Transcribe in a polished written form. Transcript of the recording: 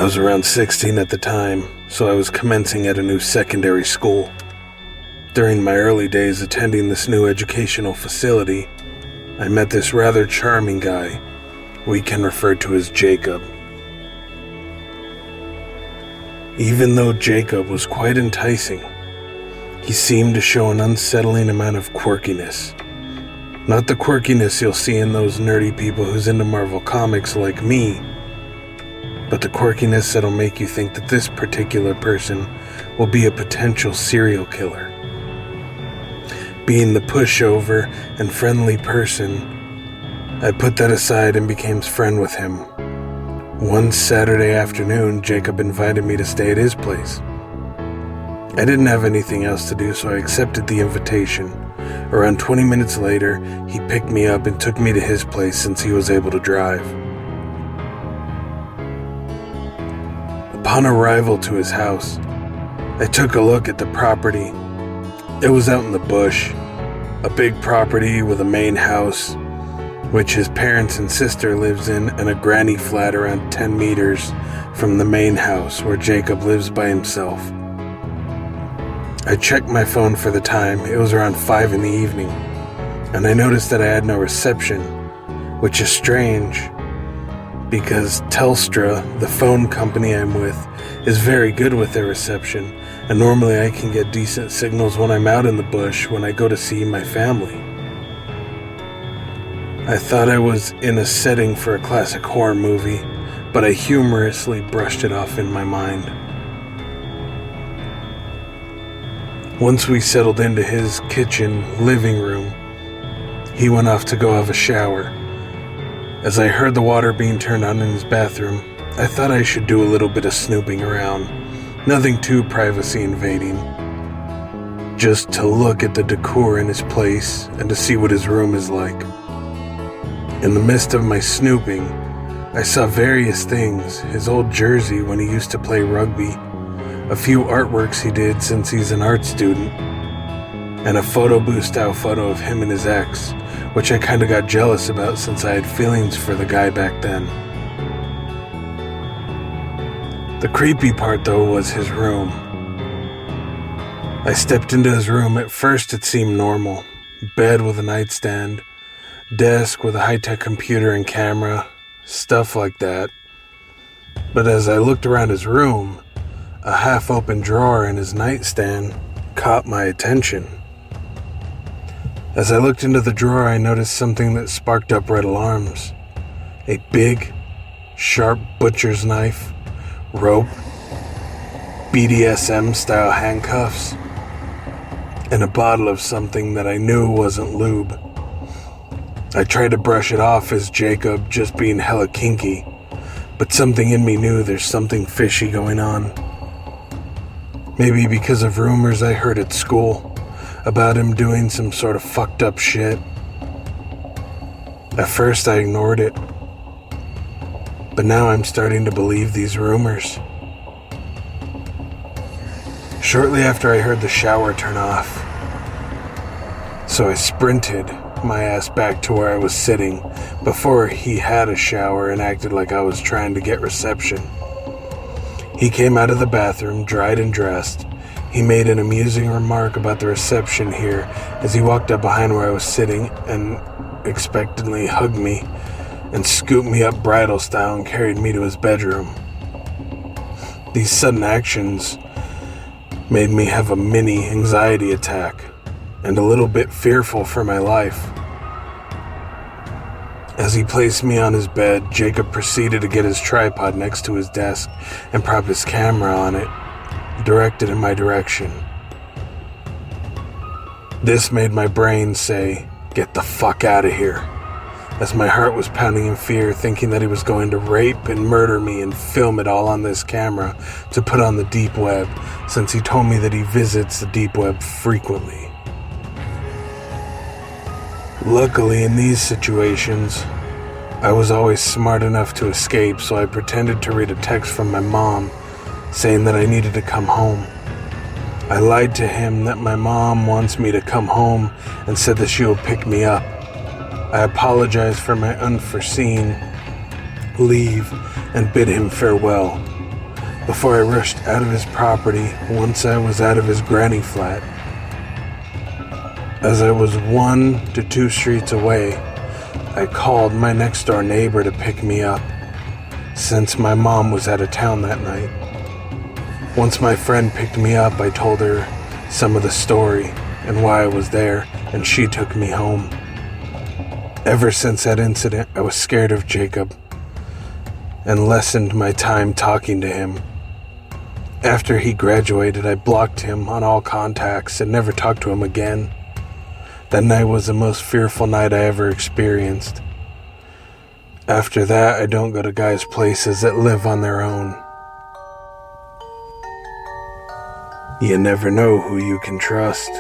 I was around 16 at the time, so I was commencing at a new secondary school. During my early days attending this new educational facility, I met this rather charming guy we can refer to as Jacob. Even though Jacob was quite enticing, he seemed to show an unsettling amount of quirkiness. Not the quirkiness you'll see in those nerdy people who's into Marvel Comics like me, but the quirkiness that'll make you think that this particular person will be a potential serial killer. Being the pushover and friendly person, I put that aside and became friends with him. One Saturday afternoon, Jacob invited me to stay at his place. I didn't have anything else to do, so I accepted the invitation. Around 20 minutes later, he picked me up and took me to his place since he was able to drive. Upon arrival to his house, I took a look at the property. It was out in the bush, a big property with a main house, which his parents and sister lives in, and a granny flat around 10 meters from the main house where Jacob lives by himself. I checked my phone for the time. It was around 5 in the evening, and I noticed that I had no reception, which is strange because Telstra, the phone company I'm with, is very good with their reception, and normally I can get decent signals when I'm out in the bush when I go to see my family. I thought I was in a setting for a classic horror movie, but I humorously brushed it off in my mind. Once we settled into his kitchen living room, he went off to go have a shower. As I heard the water being turned on in his bathroom, I thought I should do a little bit of snooping around. Nothing too privacy invading. Just to look at the decor in his place and to see what his room is like. In the midst of my snooping, I saw various things. His old jersey when he used to play rugby, a few artworks he did since he's an art student, and a photo booth style photo of him and his ex, which I kinda got jealous about since I had feelings for the guy back then. The creepy part though was his room. I stepped into his room. At first it seemed normal. Bed with a nightstand, desk with a high-tech computer and camera, stuff like that. But as I looked around his room, a half-open drawer in his nightstand caught my attention. As I looked into the drawer, I noticed something that sparked up red alarms. A big, sharp butcher's knife, rope, BDSM-style handcuffs, and a bottle of something that I knew wasn't lube. I tried to brush it off as Jacob just being hella kinky, but something in me knew there's something fishy going on. Maybe because of rumors I heard at school about him doing some sort of fucked up shit. At first I ignored it, but now I'm starting to believe these rumors. Shortly after I heard the shower turn off, so I sprinted my ass back to where I was sitting before he had a shower and acted like I was trying to get reception. He came out of the bathroom, dried and dressed. He made an amusing remark about the reception here as he walked up behind where I was sitting and expectantly hugged me and scooped me up bridal style and carried me to his bedroom. These sudden actions made me have a mini anxiety attack and a little bit fearful for my life. As he placed me on his bed, Jacob proceeded to get his tripod next to his desk and prop his camera on it, directed in my direction. This made my brain say, "Get the fuck out of here," as my heart was pounding in fear, thinking that he was going to rape and murder me and film it all on this camera to put on the deep web, since he told me that he visits the deep web frequently. Luckily, in these situations, I was always smart enough to escape, so I pretended to read a text from my mom saying that I needed to come home. I lied to him that my mom wants me to come home and said that she will pick me up. I apologized for my unforeseen leave and bid him farewell. before I rushed out of his property once I was out of his granny flat. As I was 1 to 2 streets away, I called my next door neighbor to pick me up, since my mom was out of town that night. Once my friend picked me up, I told her some of the story and why I was there, and she took me home. Ever since that incident, I was scared of Jacob and lessened my time talking to him. After he graduated, I blocked him on all contacts and never talked to him again. That night was the most fearful night I ever experienced. After that, I don't go to guys' places that live on their own. You never know who you can trust.